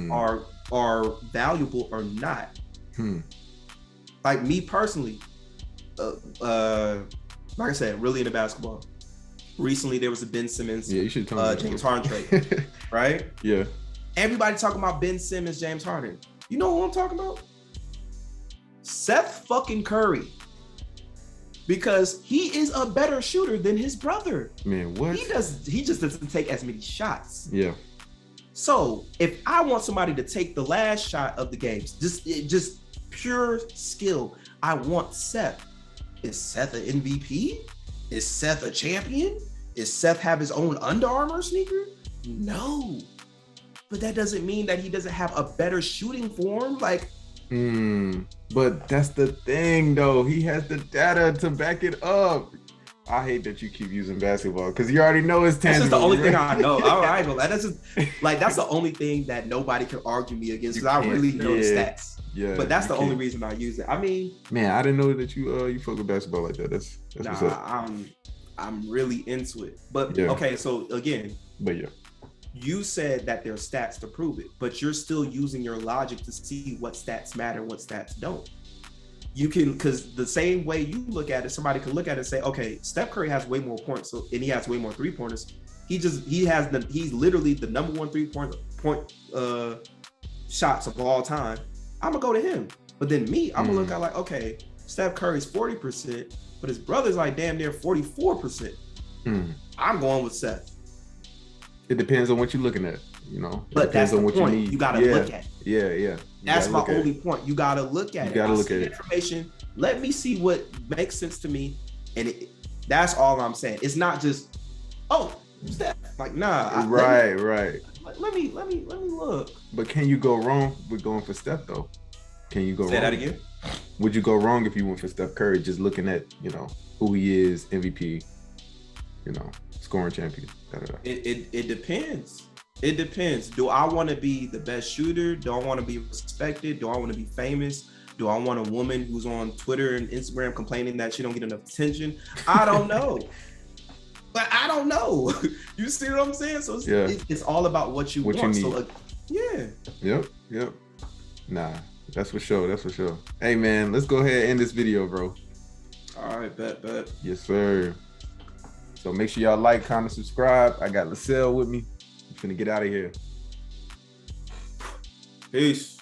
are valuable or not. Like me personally, like I said, really into basketball. Recently, there was a Ben Simmons, you should tell me James Harden trade, right? Yeah. Everybody talking about Ben Simmons, James Harden. You know who I'm talking about? Seth fucking Curry. Because he is a better shooter than his brother. Man, what? He just doesn't take as many shots. Yeah. So if I want somebody to take the last shot of the games, just pure skill, I want Seth. Is Seth an MVP? Is Seth a champion? Is Seth have his own Under Armour sneaker? No. But that doesn't mean that he doesn't have a better shooting form. Like, but that's the thing, though. He has the data to back it up. I hate that you keep using basketball because you already know it's tangible. That's just the only thing I know. All right, but that's just like that's the only thing that nobody can argue me against, because I really know the stats. Yeah, but that's the only reason I use it. I mean, man, I didn't know that you fuck with basketball like that. That's what's up. I'm really into it. But okay, so again, you said that there's stats to prove it, but you're still using your logic to see what stats matter and what stats don't. You can, because the same way you look at it, somebody can look at it and say, okay, Steph Curry has way more points, and he has way more 3-pointers. He's literally the number one 3-point shots of all time. I'm gonna go to him. But then me, I'm gonna look at like, okay, Steph Curry's 40%, but his brother's like damn near 44%. I'm going with Seth. It depends on what you're looking at, you know. But that's the point. You gotta look at it. Yeah. That's my only point. You gotta look at it. You gotta look at it. Information. Let me see what makes sense to me, and that's all I'm saying. It's not just, oh, Steph. Like, nah. Right. Let me look. But can you go wrong with going for Steph though? Can you go wrong? Say that again. Would you go wrong if you went for Steph Curry, just looking at, you know, who he is, MVP, you know, scoring champion? It depends. It depends. Do I want to be the best shooter? Do I want to be respected? Do I want to be famous? Do I want a woman who's on Twitter and Instagram complaining that she don't get enough attention? I don't know. But I don't know. You see what I'm saying? So it's all about what you want. You need. So Yep. Nah, that's for sure. Hey man, let's go ahead and end this video, bro. All right, bet. Yes, sir. So make sure y'all like, comment, subscribe. I got Lasalle with me. I'm finna get out of here. Peace.